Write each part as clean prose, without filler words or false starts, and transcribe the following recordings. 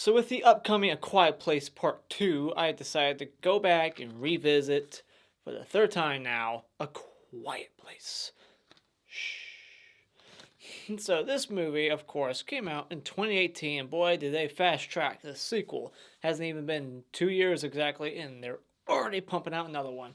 So with the upcoming A Quiet Place Part 2, I decided to go back and revisit, for the third time now, A Quiet Place. Shh. So this movie, of course, came out in 2018, and boy, did they fast track the sequel. Hasn't even been 2 years exactly, and they're already pumping out another one.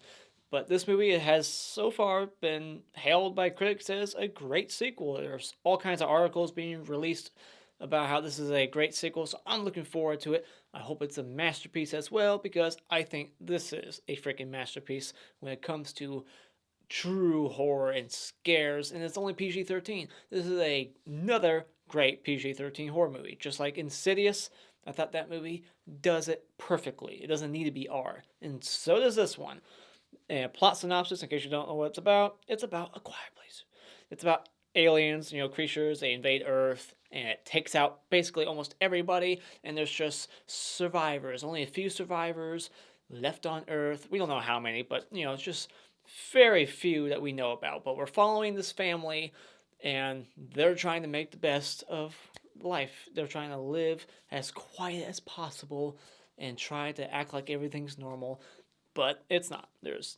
But this movie has so far been hailed by critics as a great sequel. There's all kinds of articles being released about how this is a great sequel, so I'm looking forward to it. I hope it's a masterpiece as well, because I think this is a freaking masterpiece when it comes to true horror and scares, and it's only PG-13. This is another great PG-13 horror movie. Just like Insidious, I thought that movie does it perfectly. It doesn't need to be R, and so does this one. And plot synopsis, in case you don't know what it's about A Quiet Place. It's about aliens, creatures, they invade Earth, and it takes out basically almost everybody, and there's just survivors. Only a few survivors left on Earth. We don't know how many, but, it's just very few that we know about. But we're following this family, and they're trying to make the best of life. They're trying to live as quiet as possible and try to act like everything's normal, but it's not. There's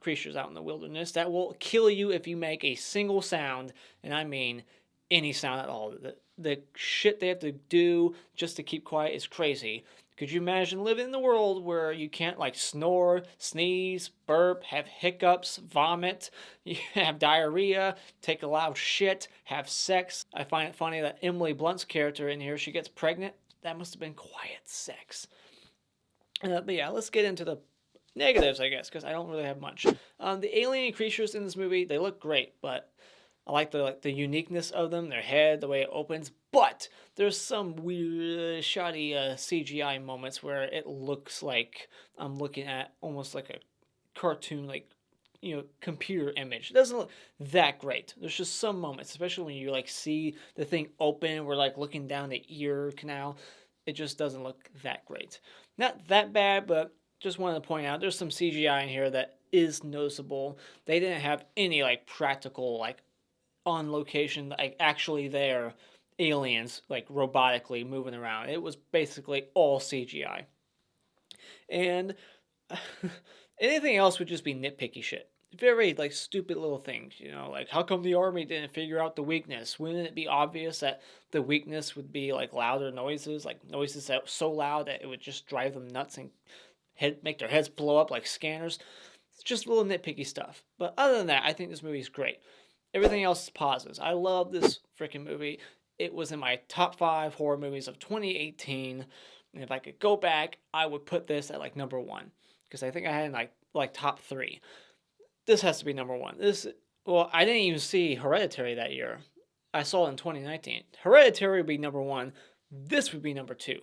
creatures out in the wilderness that will kill you if you make a single sound, and I mean any sound at all. The shit they have to do just to keep quiet is crazy. Could you imagine living in the world where you can't snore, sneeze, burp, have hiccups, vomit, you have diarrhea, take a loud shit, have sex? I find it funny that Emily Blunt's character in here, she gets pregnant. That must have been quiet sex. But yeah, let's get into the negatives, I guess, because I don't really have much. The alien creatures in this movie, they look great, but I like the uniqueness of them, their head, the way it opens. But there's some weird, shoddy CGI moments where it looks like I'm looking at almost like a cartoon, computer image. It doesn't look that great. There's just some moments, especially when you see the thing open, we're looking down the ear canal. It just doesn't look that great. Not that bad, but just wanted to point out there's some CGI in here that is noticeable. They didn't have any practical on location actually there aliens robotically moving around. It was basically all CGI. And anything else would just be nitpicky shit. Very stupid little things, how come the army didn't figure out the weakness? Wouldn't it be obvious that the weakness would be louder noises, noises that so loud that it would just drive them nuts and make their heads blow up like scanners? It's just little nitpicky stuff. But other than that, I think this movie is great. Everything else is positives. I love this freaking movie. It was in my top 5 horror movies of 2018. And if I could go back, I would put this at number 1. Because I think I had in top 3. This has to be number 1. I didn't even see Hereditary that year. I saw it in 2019. Hereditary would be number 1. This would be number 2.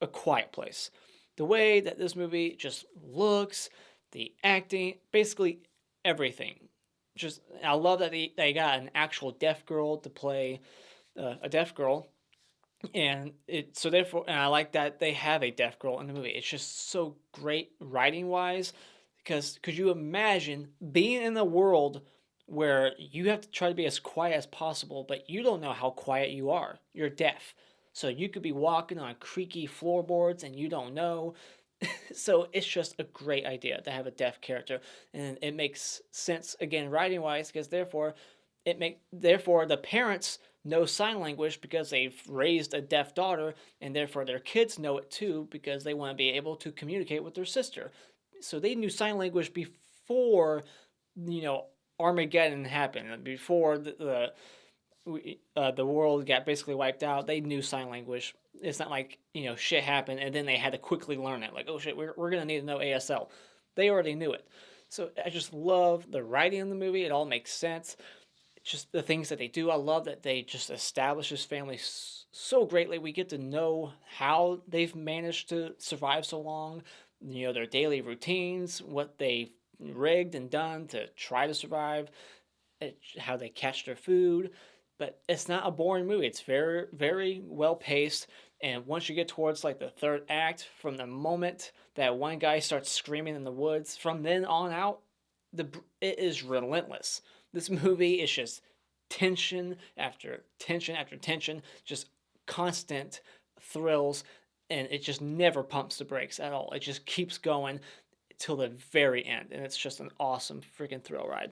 A Quiet Place. The way that this movie just looks, the acting, basically everything. I love that they got an actual deaf girl to play a deaf girl, and I like that they have a deaf girl in the movie. It's just so great writing wise, because could you imagine being in a world where you have to try to be as quiet as possible, but you don't know how quiet you are. You're deaf, so you could be walking on creaky floorboards and you don't know. So it's just a great idea to have a deaf character, and it makes sense again writing wise, because therefore the parents know sign language because they've raised a deaf daughter, and therefore their kids know it too because they want to be able to communicate with their sister. So they knew sign language before Armageddon happened, before the world got basically wiped out. They knew sign language. It's not shit happened and then they had to quickly learn it. Oh shit, we're going to need to know ASL. They already knew it. So I just love the writing in the movie. It all makes sense. It's just the things that they do. I love that they just establish this family so greatly. We get to know how they've managed to survive so long, their daily routines, what they've rigged and done to try to survive, how they catch their food. But it's not a boring movie. It's very, very well paced. And once you get towards the third act, from the moment that one guy starts screaming in the woods, from then on out, it is relentless. This movie is just tension after tension after tension, just constant thrills, and it just never pumps the brakes at all. It just keeps going till the very end, and it's just an awesome freaking thrill ride.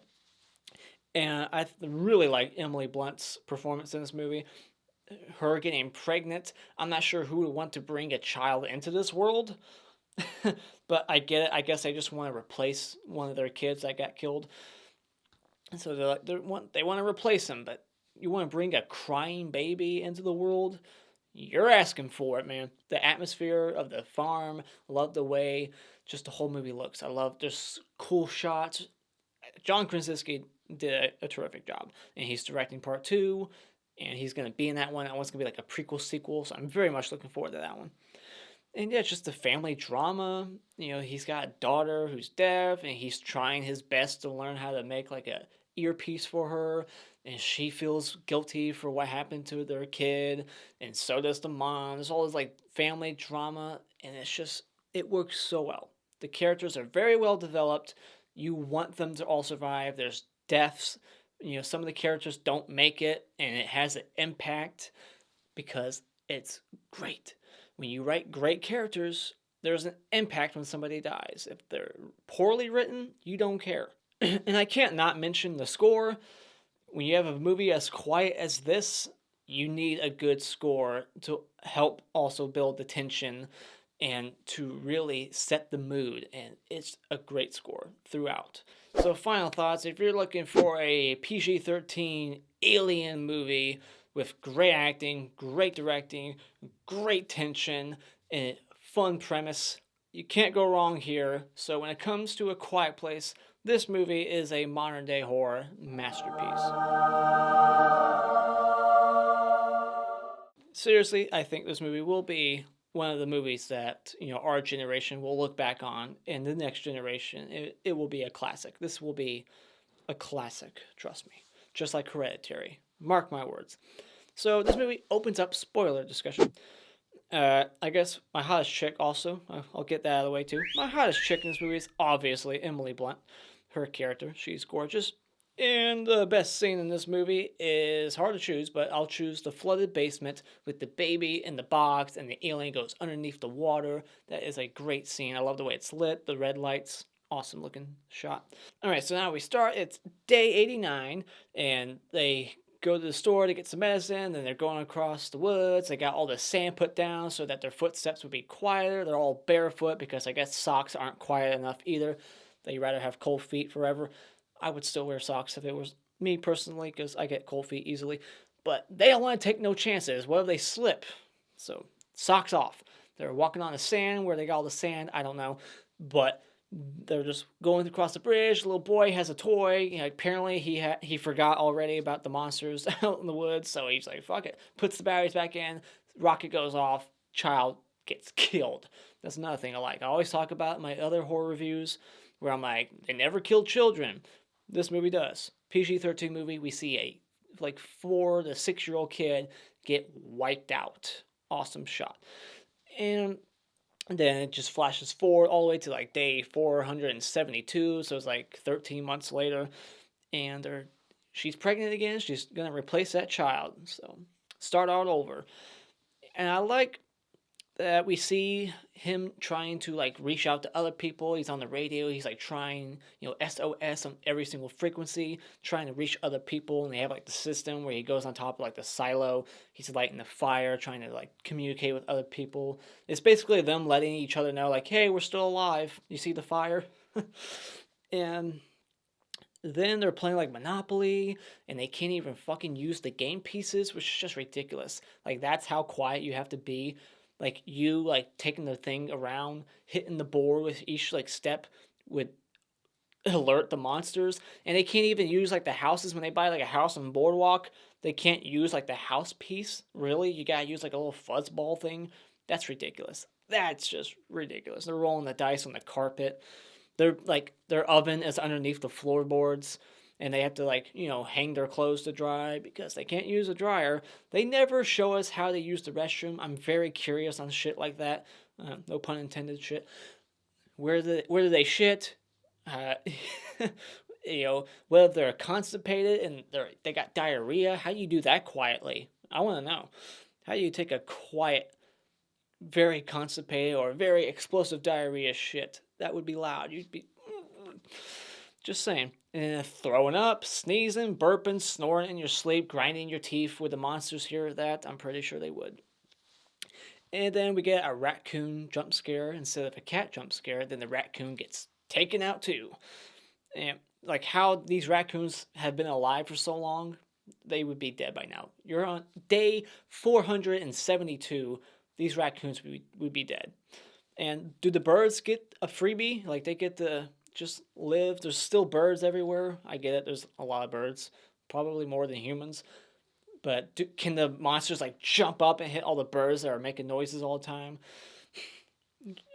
And I really like Emily Blunt's performance in this movie. Her getting pregnant. I'm not sure who would want to bring a child into this world, but I get it. I guess they just want to replace one of their kids that got killed. And so they want to replace him, but you want to bring a crying baby into the world? You're asking for it, man. The atmosphere of the farm, love the way just the whole movie looks. I love just cool shots. John Krasinski did a terrific job, and he's directing part 2, and he's going to be in that one. That one's going to be like a prequel sequel, so I'm very much looking forward to that one. And yeah, it's just the family drama. You know, he's got a daughter who's deaf, and he's trying his best to learn how to make like a earpiece for her, and she feels guilty for what happened to their kid, and so does the mom. There's all this like family drama, and it works so well. The characters are very well developed. You want them to all survive. There's deaths. You know, some of the characters don't make it, and it has an impact because it's great. When you write great characters, there's an impact when somebody dies. If they're poorly written, you don't care. And I can't not mention the score. When you have a movie as quiet as this, you need a good score to help also build the tension and to really set the mood. And it's a great score throughout. So final thoughts, if you're looking for a PG-13 alien movie with great acting, great directing, great tension, and fun premise, you can't go wrong here. So when it comes to A Quiet Place, this movie is a modern day horror masterpiece. Seriously, I think this movie will be one of the movies that, you know, our generation will look back on, and the next generation, it will be a classic. This will be a classic, trust me. Just like Hereditary. Mark my words. So this movie opens up, spoiler discussion. I guess my hottest chick also, I'll get that out of the way too. My hottest chick in this movie is obviously Emily Blunt. Her character, she's gorgeous. And the best scene in this movie is hard to choose, but I'll choose the flooded basement with the baby in the box and the alien goes underneath the water. That is a great scene. I love the way it's lit, the red lights. Awesome looking shot. Alright, so now we start. It's day 89, and they go to the store to get some medicine, then they're going across the woods. They got all the sand put down so that their footsteps would be quieter. They're all barefoot because I guess socks aren't quiet enough either. They'd rather have cold feet forever. I would still wear socks if it was me personally because I get cold feet easily. But they don't want to take no chances. What if they slip? So, socks off. They're walking on the sand. Where they got all the sand, I don't know. But they're just going across the bridge. The little boy has a toy. You know, apparently he forgot already about the monsters out in the woods. So he's like, fuck it. Puts the batteries back in. Rocket goes off. Child gets killed. That's another thing I like. I always talk about my other horror reviews where I'm like, they never killed children. This movie does. PG-13 movie, we see a like 4 to 6-year-old kid get wiped out. Awesome shot. And then it just flashes forward all the way to like day 472. So it's like 13 months later. And she's pregnant again. She's going to replace that child. So start out over. And I like that we see him trying to like reach out to other people. He's on the radio. He's like trying, you know, SOS on every single frequency, trying to reach other people. And they have like the system where he goes on top of like the silo. He's lighting the fire, trying to like communicate with other people. It's basically them letting each other know like, hey, we're still alive. You see the fire? And then they're playing like Monopoly, and they can't even fucking use the game pieces, which is just ridiculous. Like, that's how quiet you have to be. Like, you, like, taking the thing around, hitting the board with each, like, step would alert the monsters. And they can't even use, like, the houses when they buy, like, a house on Boardwalk. They can't use, like, the house piece. Really? You gotta use, like, a little fuzzball thing? That's ridiculous. That's just ridiculous. They're rolling the dice on the carpet. They're, like, their oven is underneath the floorboards. And they have to, like, you know, hang their clothes to dry because they can't use a dryer. They never show us how they use the restroom. I'm very curious on shit like that. No pun intended shit. Where do they shit? You know, whether they're constipated and they got diarrhea. How do you do that quietly? I want to know. How do you take a quiet very constipated or very explosive diarrhea shit, that would be loud. You'd be just saying. And throwing up, sneezing, burping, snoring in your sleep, grinding your teeth. Would the monsters hear that? I'm pretty sure they would. And then we get a raccoon jump scare instead of a cat jump scare. Then the raccoon gets taken out too. And like how these raccoons have been alive for so long, they would be dead by now. You're on day 472. These raccoons would be dead. And do the birds get a freebie? Like they get to just live? There's still birds everywhere. I get it. There's a lot of birds, probably more than humans. But can the monsters like jump up and hit all the birds that are making noises all the time?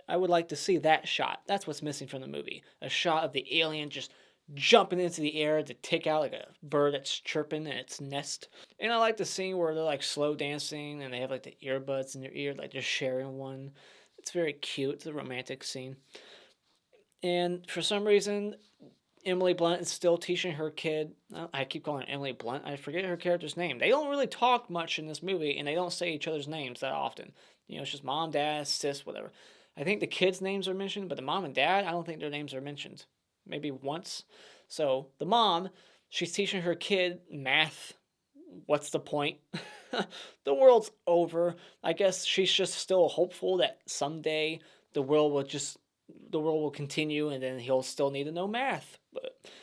I would like to see that shot. That's what's missing from the movie. A shot of the alien just jumping into the air to take out like a bird that's chirping in its nest. And I like the scene where they're like slow dancing and they have like the earbuds in their ear, like they're sharing one. It's very cute. It's a romantic scene. And for some reason, Emily Blunt is still teaching her kid. I keep calling her Emily Blunt. I forget her character's name. They don't really talk much in this movie, and they don't say each other's names that often. You know, it's just mom, dad, sis, whatever. I think the kids' names are mentioned, but the mom and dad, I don't think their names are mentioned. Maybe once. So the mom, she's teaching her kid math. What's the point? The world's over. I guess she's just still hopeful that someday the world will continue and then he'll still need to know math.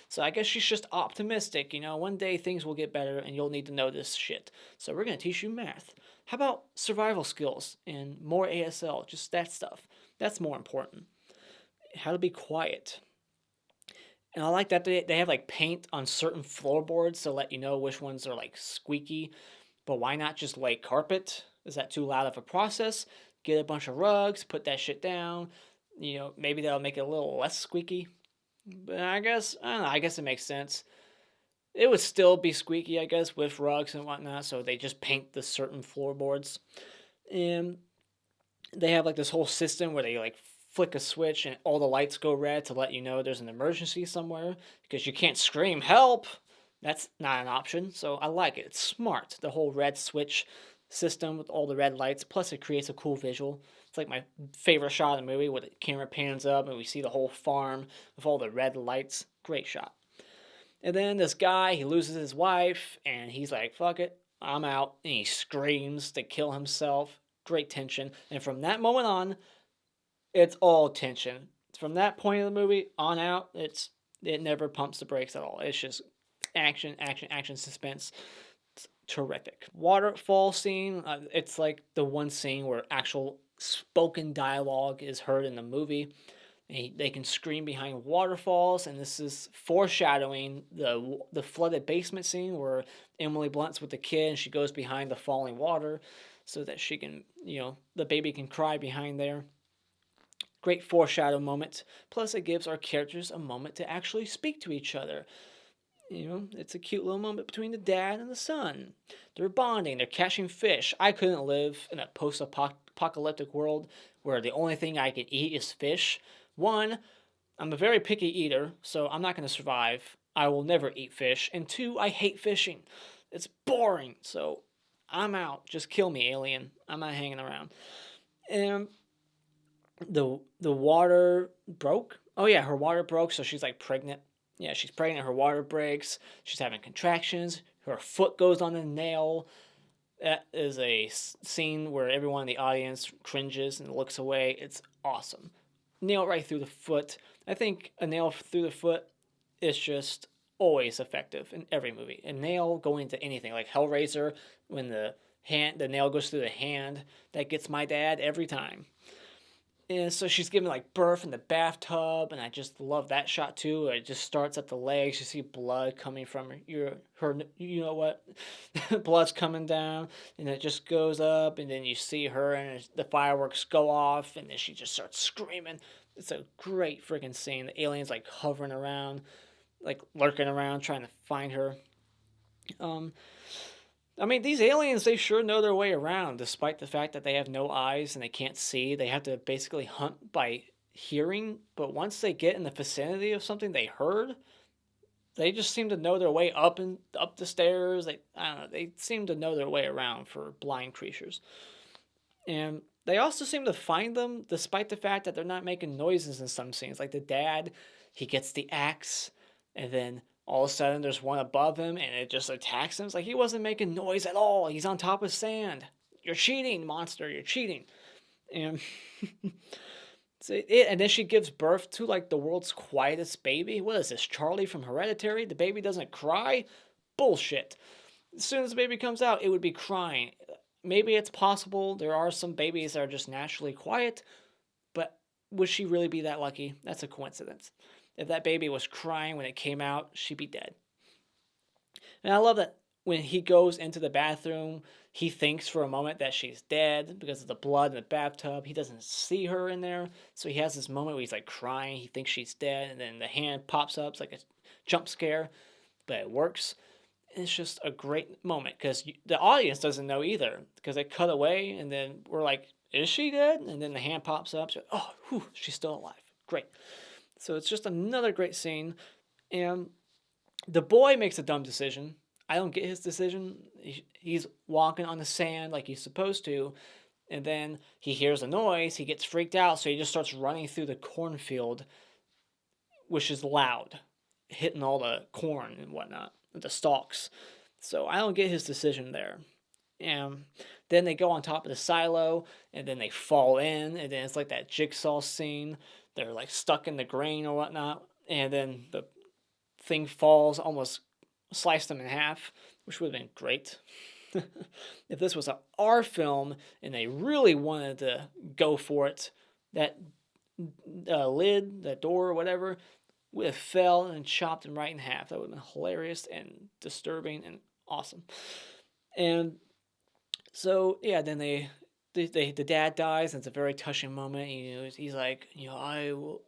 So I guess she's just optimistic, you know, one day things will get better and you'll need to know this shit. So we're going to teach you math. How about survival skills and more ASL, just that stuff. That's more important. How to be quiet. And I like that they have like paint on certain floorboards to let you know which ones are like squeaky. But why not just lay carpet? Is that too loud of a process? Get a bunch of rugs, put that shit down. You know, maybe that'll make it a little less squeaky. But I don't know, I guess it makes sense. It would still be squeaky, I guess, with rugs and whatnot, so they just paint the certain floorboards. And they have like this whole system where they like flick a switch and all the lights go red to let you know there's an emergency somewhere because you can't scream help. That's not an option, so I like it. It's smart. The whole red switch system with all the red lights, plus it creates a cool visual. It's like my favorite shot of the movie where the camera pans up and we see the whole farm with all the red lights. Great shot. And then this guy, he loses his wife and he's like, fuck it, I'm out. And he screams to kill himself. Great tension. And from that moment on, it's all tension. From that point of the movie on out, it never pumps the brakes at all. It's just action, action, action, suspense. It's terrific. Waterfall scene. It's like the one scene where actual spoken dialogue is heard in the movie. They can scream behind waterfalls, and this is foreshadowing the flooded basement scene where Emily Blunt's with the kid and she goes behind the falling water so that she can, you know, the baby can cry behind there. Great foreshadow moment. Plus, it gives our characters a moment to actually speak to each other. You know, it's a cute little moment between the dad and the son. They're bonding, they're catching fish. I couldn't live in a post-apocalyptic world where the only thing I can eat is fish. One, I'm a very picky eater, so I'm not going to survive. I will never eat fish. And two, I hate fishing. It's boring, so I'm out. Just kill me, alien. I'm not hanging around. And the water broke. Oh yeah, her water broke, so she's like pregnant. Yeah, she's pregnant. Her water breaks. She's having contractions. Her foot goes on a nail. That is a scene where everyone in the audience cringes and looks away. It's awesome. Nail right through the foot. I think a nail through the foot is just always effective in every movie. A nail going into anything, like Hellraiser, when the nail goes through the hand, that gets my dad every time. And so she's giving like birth in the bathtub, and I just love that shot too. It just starts at the legs. You see blood coming from her. You know what? Blood's coming down, and it just goes up, and then you see her, and the fireworks go off, and then she just starts screaming. It's a great freaking scene. The alien's like hovering around, like lurking around, trying to find her. I mean, these aliens, they sure know their way around, despite the fact that they have no eyes and they can't see. They have to basically hunt by hearing, but once they get in the vicinity of something they heard, they just seem to know their way up the stairs. I don't know, they seem to know their way around for blind creatures. And they also seem to find them despite the fact that they're not making noises in some scenes. Like the dad, he gets the axe, and then all of a sudden there's one above him and it just attacks him. It's like he wasn't making noise at all. He's on top of sand. You're cheating, monster. You're cheating. And and then she gives birth to like the world's quietest baby. What is this, Charlie from Hereditary? The baby doesn't cry? Bullshit. As soon as the baby comes out, it would be crying. Maybe it's possible there are some babies that are just naturally quiet, but would she really be that lucky? That's a coincidence. If that baby was crying when it came out, she'd be dead. And I love that when he goes into the bathroom, he thinks for a moment that she's dead because of the blood in the bathtub. He doesn't see her in there, so he has this moment where he's like crying. He thinks she's dead, and then the hand pops up. It's like a jump scare, but it works. It's just a great moment because the audience doesn't know either because they cut away and then we're like, is she dead? And then the hand pops up. So, oh, whew, she's still alive. Great. So it's just another great scene. And the boy makes a dumb decision. I don't get his decision. He's walking on the sand like he's supposed to. And then he hears a noise. He gets freaked out. So he just starts running through the cornfield, which is loud, hitting all the corn and whatnot, the stalks. So I don't get his decision there. And then they go on top of the silo, and then they fall in, and then it's like that jigsaw scene. They're like stuck in the grain or whatnot, and then the thing falls, almost sliced them in half, which would have been great. If this was an R film and they really wanted to go for it, that lid, that door, or whatever, would have fell and chopped him right in half. That would have been hilarious and disturbing and awesome. And so, yeah, then the dad dies, and it's a very touching moment. He's like, I will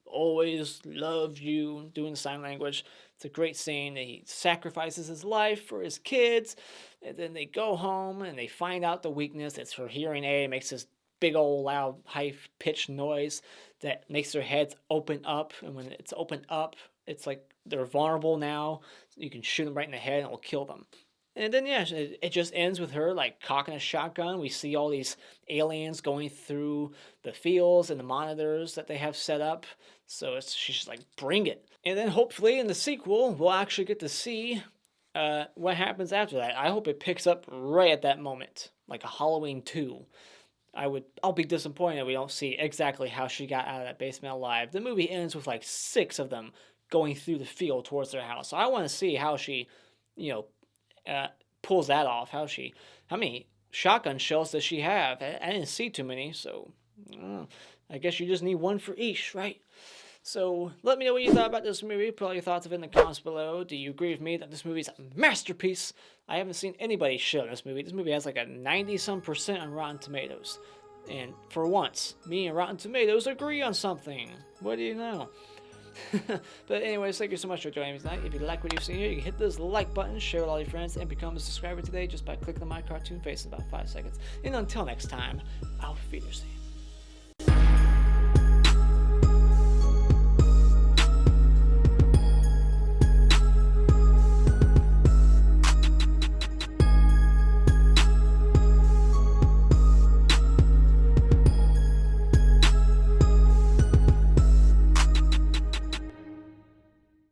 always love you, doing the sign language. It's a great scene. He sacrifices his life for his kids, and then they go home, and they find out the weakness. It's her hearing aid. It makes this big old loud high-pitched noise that makes their heads open up, and when it's opened up, it's like they're vulnerable now. You can shoot them right in the head and it'll kill them. And then, yeah, it just ends with her, like, cocking a shotgun. We see all these aliens going through the fields and the monitors that they have set up. So she's just like, bring it. And then hopefully in the sequel, we'll actually get to see what happens after that. I hope it picks up right at that moment, like a Halloween 2. I'll be disappointed we don't see exactly how she got out of that basement alive. The movie ends with like 6 of them going through the field towards their house. So I want to see how she, pulls that off. How many shotgun shells does she have? I didn't see too many, so I guess you just need one for each, right? So let me know what you thought about this movie. Put all your thoughts in the comments below. Do you agree with me that this movie is a masterpiece? I haven't seen anybody shit on this movie. This movie has like a 90-some% on Rotten Tomatoes. And for once, me and Rotten Tomatoes agree on something. What do you know? But anyways, thank you so much for joining me tonight. If you like what you've seen here, you can hit this like button, share with all your friends, and become a subscriber today just by clicking on my cartoon face in about 5 seconds. And until next time, auf Wiedersehen.